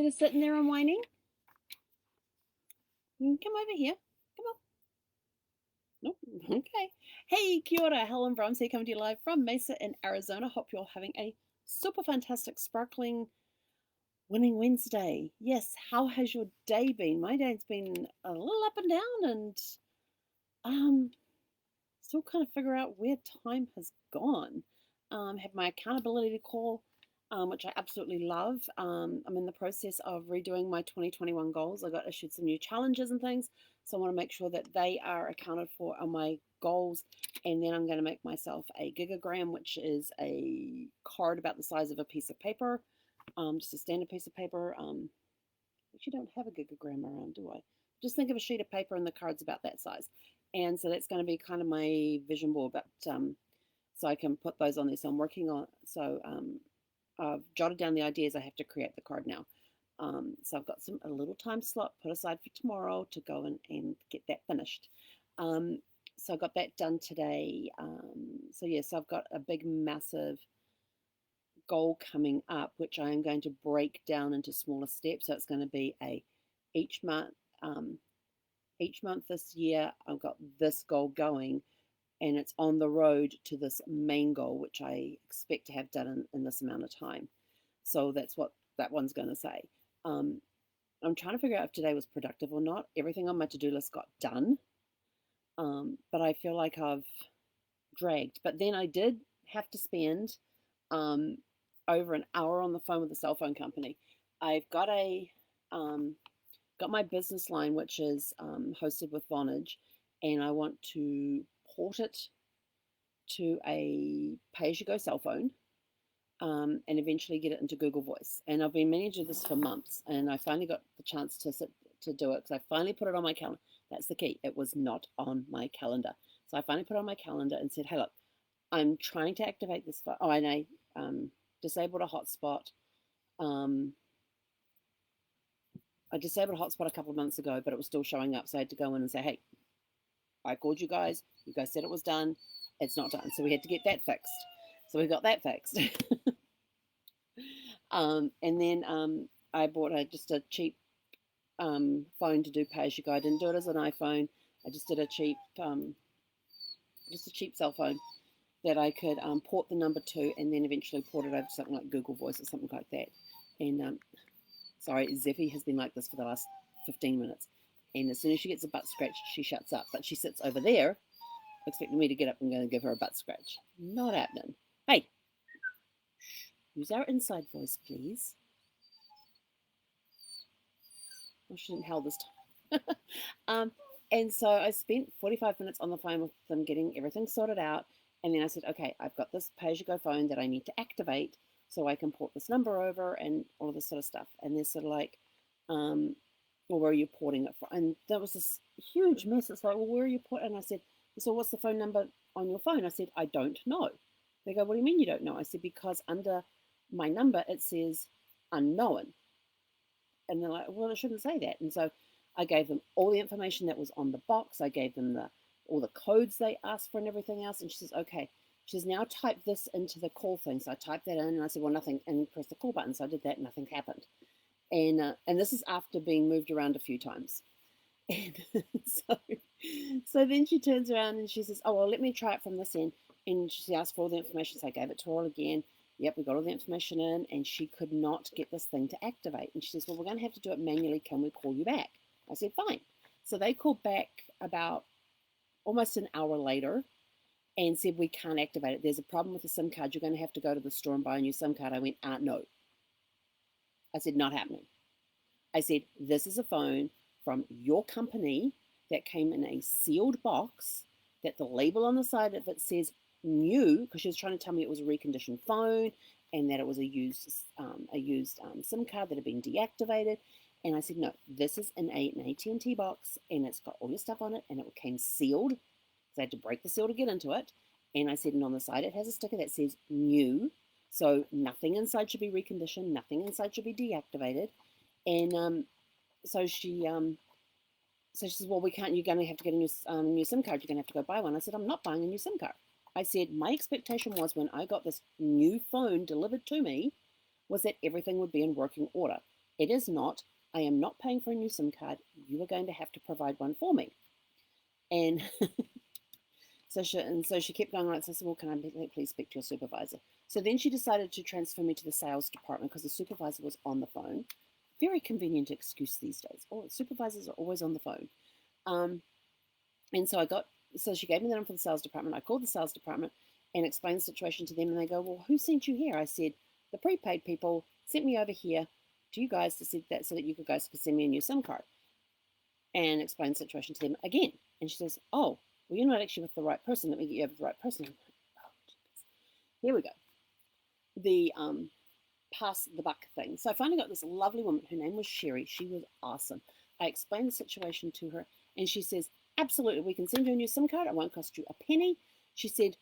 instead of sitting there and whining. Come over here. Come on. Nope. Okay. Hey, kia ora. Helen Brahms here, coming to you live from Mesa in Arizona. Hope you're having a super fantastic, sparkling, winning Wednesday. Yes, how has your day been? My day's been a little up and down, and still kind of figure out where time has gone. Have my accountability call, which I absolutely love. I'm in the process of redoing my 2021 goals. I got issued some new challenges and things, so I want to make sure that they are accounted for on my goals. And then I'm going to make myself a gigagram, which is a card about the size of a piece of paper, just a standard piece of paper. Actually don't have a gigagram around, do I? Just think of a sheet of paper and the card's about that size. And so that's going to be kind of my vision board, but so I can put those on there. So I'm working on, so I've jotted down the ideas. I have to create the card now. So I've got a little time slot put aside for tomorrow to go and get that finished. So I got that done today. So yes, I've got a big, massive goal coming up, which I am going to break down into smaller steps. So it's going to be each month this year, I've got this goal going, and it's on the road to this main goal, which I expect to have done in this amount of time. So that's what that one's going to say. I'm trying to figure out if today was productive or not. Everything on my to-do list got done, but I feel like I've dragged. But then I did have to spend over an hour on the phone with the cell phone company. I've got got my business line, which is hosted with Vonage, and I want to port it to a pay-as-you-go cell phone, and eventually get it into Google Voice. And I've been meaning to do this for months, and I finally got the chance to do it because I finally put it on my calendar. That's the key. It was not on my calendar. So I finally put it on my calendar and said, hey, look, I'm trying to activate this. Oh, and I disabled a hotspot. I disabled a hotspot a couple of months ago, but it was still showing up. So I had to go in and say, hey, I called you guys. You guys said it was done. It's not done. So we had to get that fixed. So we got that fixed. And then I bought just a cheap phone to do pay-as-you-go. I didn't do it as an iPhone. I just did a cheap cell phone that I could port the number to, and then eventually port it over to something like Google Voice or something like that. And sorry, Zeffy has been like this for the last 15 minutes. And as soon as she gets a butt scratch, she shuts up. But she sits over there, expecting me to get up and go and give her a butt scratch. Not happening. Hey, use our inside voice, please. Oh, she didn't howl this time. And so I spent 45 minutes on the phone with them getting everything sorted out. And then I said, okay, I've got this pay-as-you-go phone that I need to activate so I can port this number over and all of this sort of stuff. And they're sort of like, well, where are you porting it from? And that was this huge mess. It's like, well, where are you porting? And I said, so what's the phone number on your phone? I said, I don't know. They go, what do you mean you don't know? I said, because under my number, it says unknown. And they're like, well, it shouldn't say that. And so I gave them all the information that was on the box. I gave them all the codes they asked for and everything else. And she says, okay. She says, now type this into the call thing. So I typed that in, and I said, well, nothing, and press the call button. So I did that, and nothing happened. And this is after being moved around a few times. And so then she turns around and she says, oh, well, let me try it from this end. And she asked for all the information. So I gave it to her all again. Yep, we got all the information in, and she could not get this thing to activate. And she says, well, we're going to have to do it manually. Can we call you back? I said, fine. So they called back about almost an hour later and said, we can't activate it. There's a problem with the SIM card. You're going to have to go to the store and buy a new SIM card. I went, no. I said, not happening. I said, this is a phone from your company that came in a sealed box, that the label on the side of it says new, because she was trying to tell me it was a reconditioned phone and that it was a used SIM card that had been deactivated. And I said, no, this is an AT&T box, and it's got all your stuff on it, and it came sealed. So I had to break the seal to get into it. And I said, and on the side, it has a sticker that says new. So nothing inside should be reconditioned. Nothing inside should be deactivated. And so she says, well, we can't, you're going to have to get a new SIM card. You're going to have to go buy one. I said, I'm not buying a new SIM card. I said, my expectation was when I got this new phone delivered to me was that everything would be in working order. It is not. I am not paying for a new SIM card. You are going to have to provide one for me. And so she kept going on. So I said, well, can I please speak to your supervisor? So then she decided to transfer me to the sales department because the supervisor was on the phone. Very convenient excuse these days. Oh, supervisors are always on the phone. And so she gave me the number for the sales department. I called the sales department and explained the situation to them. And they go, well, who sent you here? I said, the prepaid people sent me over here to you guys to see that so that you guys could send me a new SIM card. And explained the situation to them again. And she says, oh, well, you're not actually with the right person. Let me get you over to the right person. I'm like, oh, here we go. The pass the buck thing. So I finally got this lovely woman. Her name was Sherry. She was awesome. I explained the situation to her, and she says, absolutely, we can send you a new SIM card. It won't cost you a penny. She said,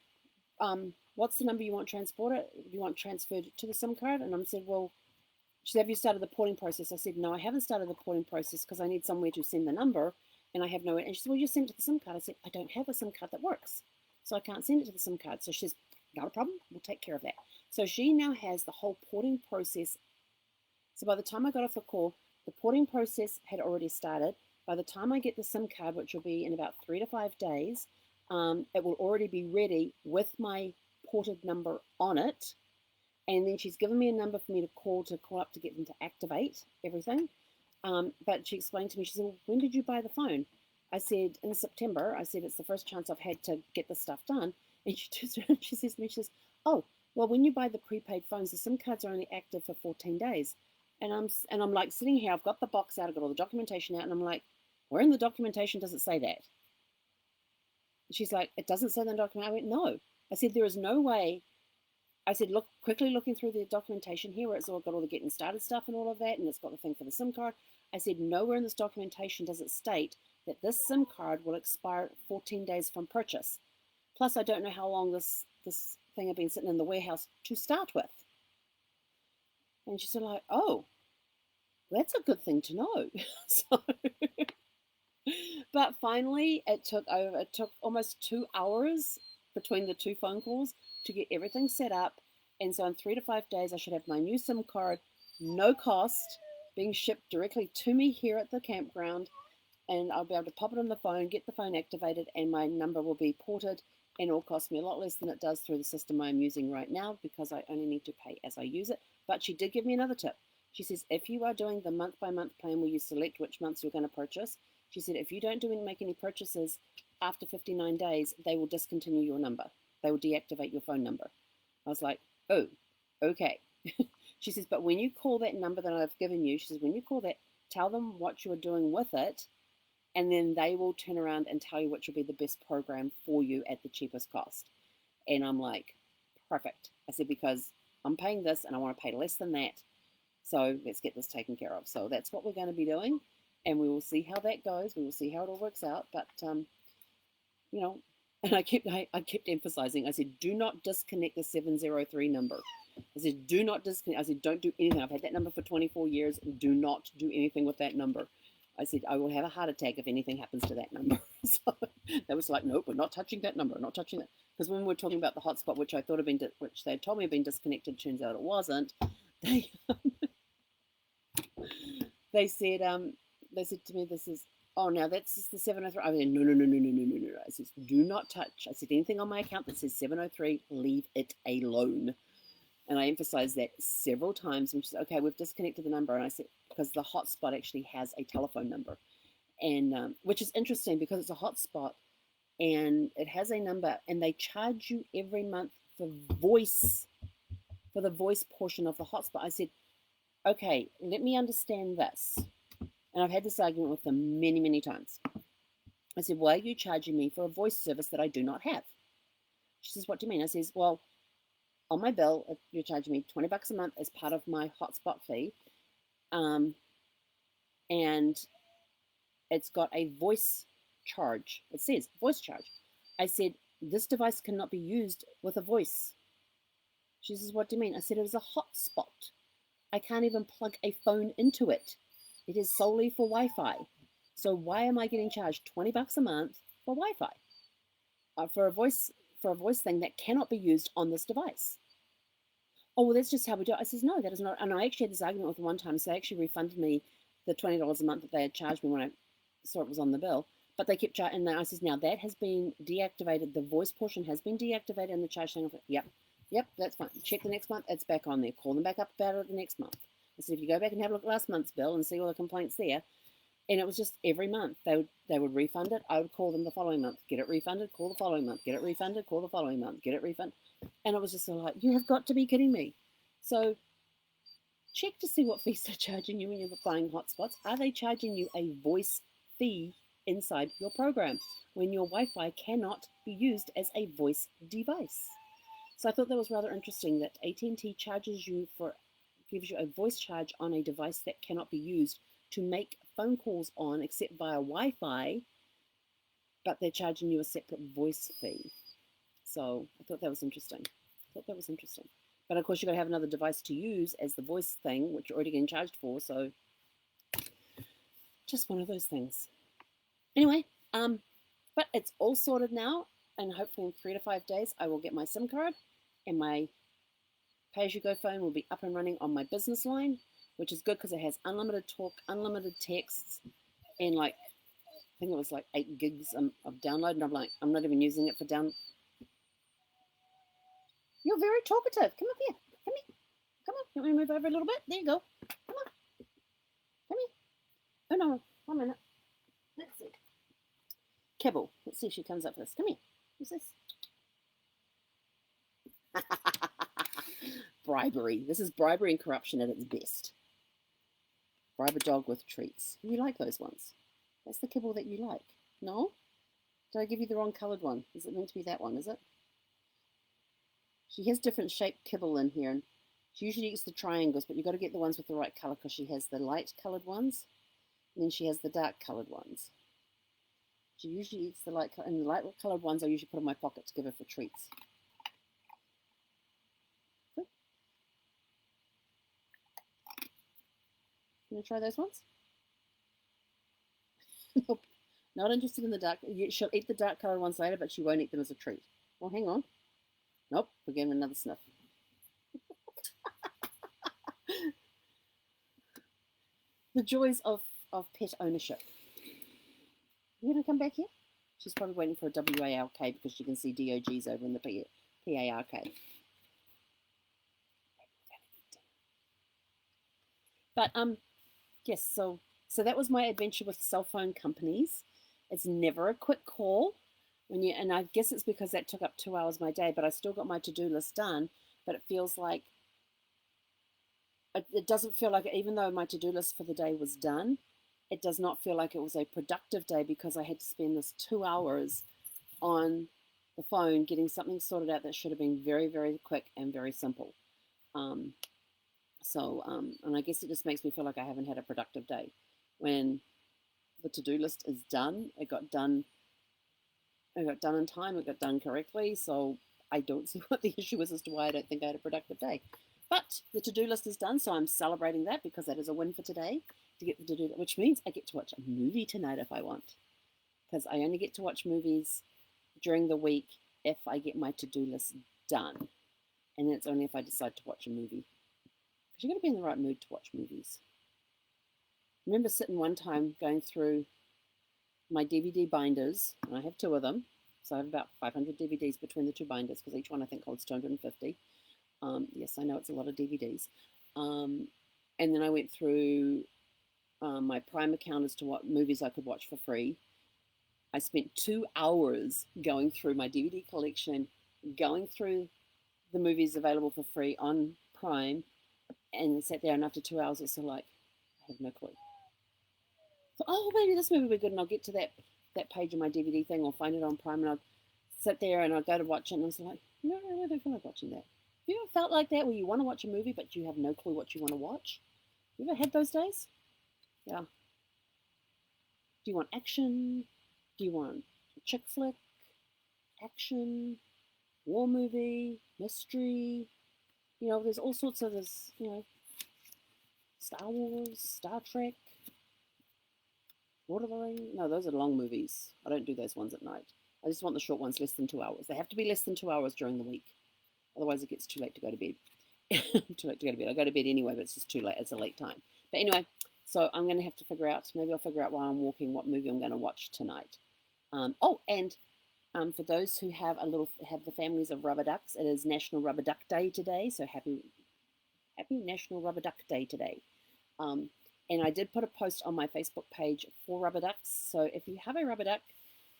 what's the number you want transported? You want transferred to the SIM card? And I said, well, she said, have you started the porting process? I said, no, I haven't started the porting process because I need somewhere to send the number, and I have nowhere. And she said, well, you send it to the SIM card. I said, I don't have a SIM card that works, so I can't send it to the SIM card. So she says, not a problem. We'll take care of that. So she now has the whole porting process. So by the time I got off the call, the porting process had already started. By the time I get the SIM card, which will be in about 3 to 5 days, it will already be ready with my ported number on it. And then she's given me a number for me to call up to get them to activate everything. But she explained to me, she said, well, when did you buy the phone? I said, in September. I said, it's the first chance I've had to get the stuff done. And she turns around, she says to me, she says, oh, well, when you buy the prepaid phones, the SIM cards are only active for 14 days. And I'm like sitting here, I've got the box out, I've got all the documentation out, and I'm like, where in the documentation does it say that? And she's like, it doesn't say that in the document. I went, no. I said, there is no way. I said, look, quickly looking through the documentation here where it's all got all the getting started stuff and all of that, and it's got the thing for the SIM card. I said, nowhere in this documentation does it state that this SIM card will expire 14 days from purchase. Plus, I don't know how long this thing had been sitting in the warehouse to start with. And she said, like, oh, that's a good thing to know. So, but finally, it took almost 2 hours between the two phone calls to get everything set up. And so in 3 to 5 days, I should have my new SIM card, no cost, being shipped directly to me here at the campground. And I'll be able to pop it on the phone, get the phone activated, and my number will be ported. And it will cost me a lot less than it does through the system I'm using right now because I only need to pay as I use it. But she did give me another tip. She says, if you are doing the month-by-month plan where you select which months you're going to purchase, she said, if you don't make any purchases after 59 days, they will discontinue your number. They will deactivate your phone number. I was like, oh, okay. She says, but when you call that number that I've given you, she says, when you call that, tell them what you're doing with it, and then they will turn around and tell you which will be the best program for you at the cheapest cost. And I'm like, perfect. I said, because I'm paying this and I want to pay less than that. So let's get this taken care of. So that's what we're going to be doing. And we will see how that goes. We will see how it all works out. But, you know, and I kept emphasizing, I said, do not disconnect the 703 number. I said, do not disconnect. I said, don't do anything. I've had that number for 24 years. Do not do anything with that number. I said, I will have a heart attack if anything happens to that number. So they was like, nope, we're not touching that number. We're not touching that. Because when we were talking about the hotspot, which I thought had been, which they told me had been disconnected, turns out it wasn't. They said to me, this is, oh, now that's the 703. I said, no. I said, do not touch. I said, anything on my account that says 703, leave it alone. And I emphasized that several times. And she said, okay, we've disconnected the number. And I said, because the hotspot actually has a telephone number. And which is interesting because it's a hotspot and it has a number and they charge you every month for the voice portion of the hotspot. I said, okay, let me understand this. And I've had this argument with them many, many times. I said, why are you charging me for a voice service that I do not have? She says, what do you mean? I says, well, on my bill, you're charging me $20 a month as part of my hotspot fee. And it's got a voice charge. It says voice charge. I said, this device cannot be used with a voice. She says, what do you mean? I said, it is a hotspot. I can't even plug a phone into it. It is solely for Wi-Fi. So why am I getting charged $20 a month for Wi-Fi? For a voice thing that cannot be used on this device? Oh, well, that's just how we do it. I says, no, that is not. And I actually had this argument with them one time. So they actually refunded me the $20 a month that they had charged me when I saw it was on the bill. But they kept charging. And I says, now that has been deactivated. The voice portion has been deactivated and the charge thing. Yep, yep, that's fine. Check the next month. It's back on there. Call them back up about it the next month. I said, if you go back and have a look at last month's bill and see all the complaints there, and it was just every month they would refund it. I would call them the following month, get it refunded, call the following month, get it refunded, call the following month, get it refunded. And it was just like, you have got to be kidding me. So check to see what fees they're charging you when you're buying hotspots. Are they charging you a voice fee inside your program when your Wi-Fi cannot be used as a voice device? So I thought that was rather interesting that AT&T gives you a voice charge on a device that cannot be used to make phone calls on except via Wi-Fi, but they're charging you a separate voice fee. So I thought that was interesting. But of course, you've got to have another device to use as the voice thing, which you're already getting charged for. So just one of those things. Anyway, but it's all sorted now, and hopefully in 3 to 5 days, I will get my SIM card, and my pay-as-you-go phone will be up and running on my business line, which is good because it has unlimited talk, unlimited texts, and like I think it was like 8 gigs of download. And I'm like, I'm not even using it for down. You're very talkative. Come up here. Come here. Come on. You want me to move over a little bit? There you go. Come on. Come here. Oh no. 1 minute. Let's see. Kibble. Let's see if she comes up with this. Come here. What's this? Bribery. This is bribery and corruption at its best. Bribe a dog with treats. You like those ones? That's the kibble that you like. No? Did I give you the wrong coloured one? Is it meant to be that one, is it? She has different shaped kibble in here, and she usually eats the triangles, but you've got to get the ones with the right colour because she has the light coloured ones, and then she has the dark coloured ones. She usually eats the light colour, and the light coloured ones I usually put in my pocket to give her for treats. Can you try those ones? Nope. Not interested in the dark. She'll eat the dark coloured ones later, but she won't eat them as a treat. Well, hang on. Nope, we're getting another sniff. The joys of pet ownership. You gonna come back here? She's probably waiting for a WARK because she can see DOGs over in the PARK. But yes, so that was my adventure with cell phone companies. It's never a quick call. And I guess it's because that took up 2 hours of my day, but I still got my to-do list done. But it feels like it doesn't feel like, even though my to-do list for the day was done, it does not feel like it was a productive day because I had to spend this 2 hours on the phone getting something sorted out that should have been very, very quick and very simple. And I guess it just makes me feel like I haven't had a productive day. When the to-do list is done, it got done in time, it got done correctly, so I don't see what the issue is as to why I don't think I had a productive day. But the to-do list is done, so I'm celebrating that because that is a win for today, to get the to-do list, which means I get to watch a movie tonight if I want. Because I only get to watch movies during the week if I get my to-do list done. And it's only if I decide to watch a movie. Because you've got to be in the right mood to watch movies. I remember sitting one time going through my DVD binders, and I have 2 of them, so I have about 500 DVDs between the 2 binders because each one I think holds 250. Yes, I know it's a lot of DVDs. And then I went through my Prime account as to what movies I could watch for free. I spent 2 hours going through my DVD collection, going through the movies available for free on Prime, and sat there, and after 2 hours it's like, I have no clue. So, oh, maybe this movie will be good, and I'll get to that page of my DVD thing, or find it on Prime, and I'll sit there and I'll go to watch it, and I was like, no, I don't feel like watching that. Have you ever felt like that, where you want to watch a movie, but you have no clue what you want to watch? You ever had those days? Yeah. Do you want action? Do you want a chick flick? Action? War movie? Mystery? There's all sorts of this, Star Wars, Star Trek, Lord of the Rings. No, those are long movies. I don't do those ones at night. I just want the short ones, less than 2 hours. They have to be less than 2 hours during the week. Otherwise, it gets too late to go to bed. too late to go to bed. I go to bed anyway, but it's just too late. It's a late time. But anyway, so I'm going to have to figure out, maybe I'll figure out while I'm walking what movie I'm going to watch tonight. And for those who have the families of rubber ducks, it is National Rubber Duck Day today. So happy National Rubber Duck Day today. Um, and I did put a post on my Facebook page for rubber ducks. So if you have a rubber duck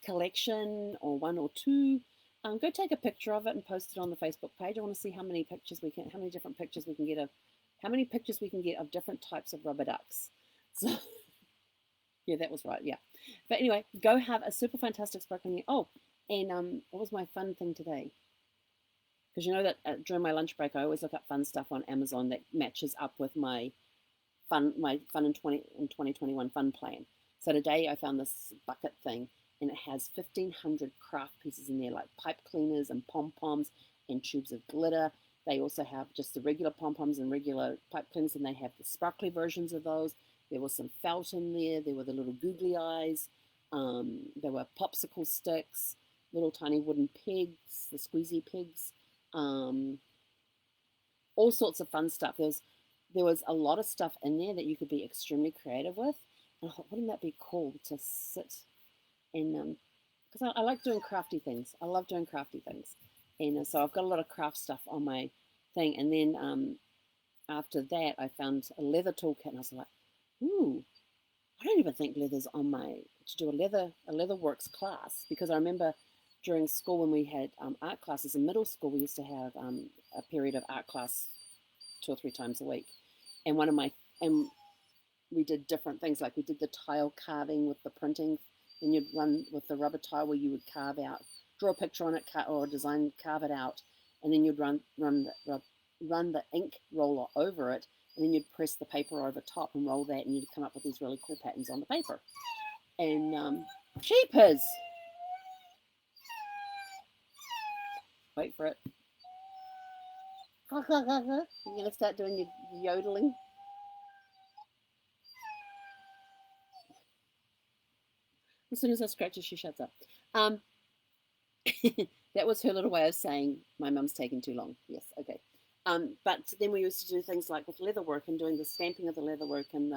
collection or one or two, go take a picture of it and post it on the Facebook page. I want to see how many different pictures we can get of different types of rubber ducks. So yeah, that was right. Yeah, but anyway, go have a super fantastic sparkling year. Oh, and what was my fun thing today? Because you know that during my lunch break, I always look up fun stuff on Amazon that matches up with my fun in 2021 fun plan. So today I found this bucket thing, and it has 1,500 craft pieces in there, like pipe cleaners and pom-poms and tubes of glitter. They also have just the regular pom-poms and regular pipe cleaners, and they have the sparkly versions of those. There was some felt in there. There were the little googly eyes. There were popsicle sticks, little tiny wooden pigs, the squeezy pigs, all sorts of fun stuff. There was a lot of stuff in there that you could be extremely creative with. And I thought, wouldn't that be cool to sit and because I like doing crafty things. I love doing crafty things, and so I've got a lot of craft stuff on my thing. And then after that, I found a leather toolkit, and I was like, ooh, I don't even think leather's on my to do a leather works class, because I remember during school when we had art classes in middle school, we used to have a period of art class 2 or 3 times a week, and we did different things, like we did the tile carving with the printing. Then you'd run with the rubber tile where you would carve out, draw a picture on it, or design, carve it out, and then you'd run the ink roller over it, and then you'd press the paper over top and roll that, and you'd come up with these really cool patterns on the paper. And cheapers, wait for it. You're gonna start doing your yodeling. As soon as I scratch her, she shuts up. That was her little way of saying my mum's taking too long. Yes, okay. But then we used to do things like with leatherwork and doing the stamping of the leatherwork and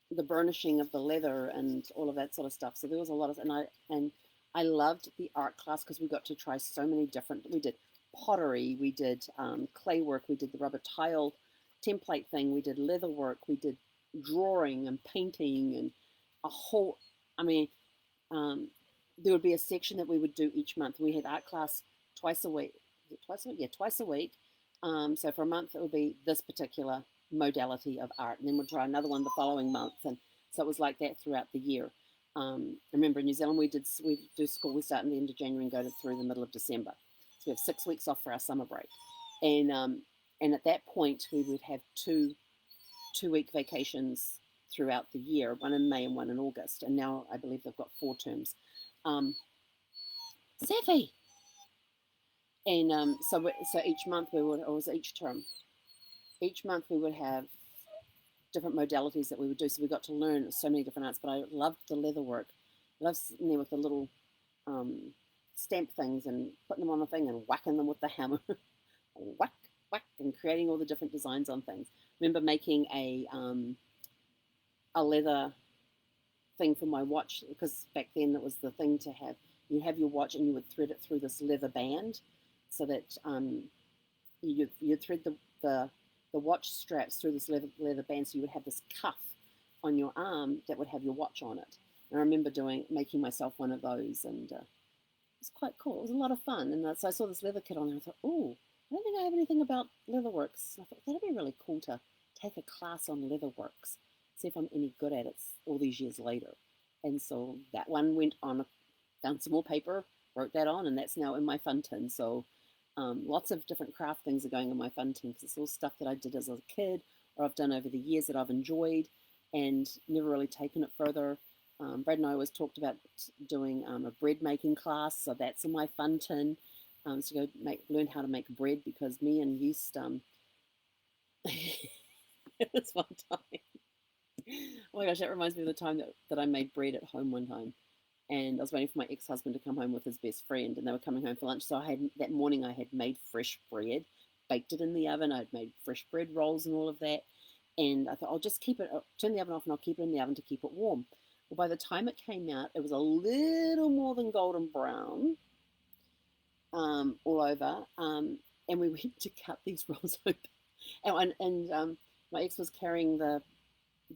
the burnishing of the leather and all of that sort of stuff. So there was a lot of, and I loved the art class because we got to try so many different. We did pottery, we did clay work, we did the rubber tile template thing, we did leather work, we did drawing and painting and a whole. I mean, there would be a section that we would do each month. We had art class twice a week. Twice a week? Yeah, twice a week. So for a month, it would be this particular modality of art, and then we'd try another one the following month, and so it was like that throughout the year. I remember in New Zealand, we do school. We start in the end of January and go through the middle of December. So we have 6 weeks off for our summer break, and at that point, we would have two-week vacations throughout the year, one in May and one in August. And now I believe they've got 4 terms. Safi. And so each month or was it each term? Each month we would have different modalities that we would do. So we got to learn so many different arts. But I loved the leather work. I loved sitting there with the little stamp things and putting them on the thing and whacking them with the hammer. Whack, whack, and creating all the different designs on things. I remember making a leather thing for my watch, because back then it was the thing to have. You have your watch and you would thread it through this leather band, so that you'd thread the watch straps through this leather band, so you would have this cuff on your arm that would have your watch on it. And I remember making myself one of those, and it was quite cool. It was a lot of fun. And so I saw this leather kit on there. I thought, oh, I don't think I have anything about leatherworks. I thought that'd be really cool to take a class on leatherworks, see if I'm any good at it all these years later. And so that one went on, found some more paper, wrote that on, and that's now in my fun tin. So lots of different craft things are going in my fun tin, because it's all stuff that I did as a kid or I've done over the years that I've enjoyed and never really taken it further. Brad and I always talked about doing a bread making class, so that's in my fun tin. So go learn how to make bread, because me and yeast, it was one time. Oh my gosh, that reminds me of the time that I made bread at home one time. and I was waiting for my ex-husband to come home with his best friend, and they were coming home for lunch. So that morning I had made fresh bread, baked it in the oven. I'd made fresh bread rolls and all of that, and I thought I'll just turn the oven off, and I'll keep it in the oven to keep it warm. Well, by the time it came out, it was a little more than golden brown, all over, and we went to cut these rolls open, and my ex was carrying the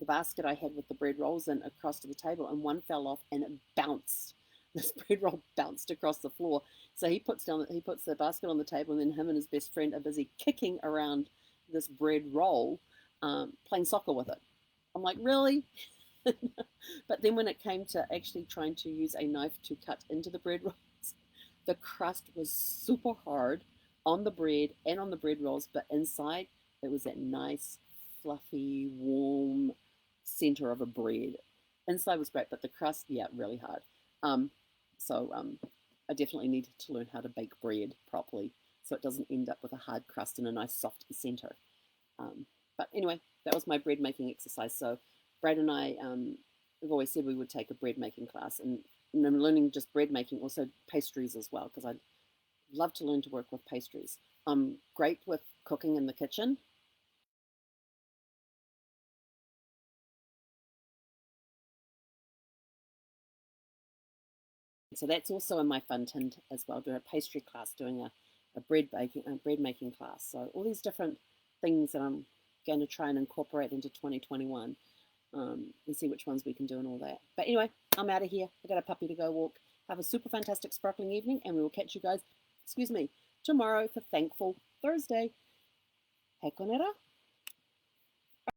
basket I had with the bread rolls in across to the table, and one fell off and it bounced. This bread roll bounced across the floor. So he puts the basket on the table, and then him and his best friend are busy kicking around this bread roll, playing soccer with it. I'm like, really? But then when it came to actually trying to use a knife to cut into the bread rolls, the crust was super hard on the bread and on the bread rolls, but inside it was that nice, fluffy, warm center of a bread. Inside was great, but the crust, yeah, really hard. Um, so I definitely need to learn how to bake bread properly so it doesn't end up with a hard crust and a nice soft center. But anyway, that was my bread making exercise. So Brad and I have always said we would take a bread making class, and I'm learning just bread making, also pastries as well, because I'd love to learn to work with pastries. I'm great with cooking in the kitchen. So that's also in my fun tin as well, doing a pastry class, doing a bread making class. So all these different things that I'm going to try and incorporate into 2021, and see which ones we can do and all that. But anyway, I'm out of here. I got a puppy to go walk. Have a super fantastic sparkling evening, and we will catch you guys, tomorrow for Thankful Thursday. Hei konera.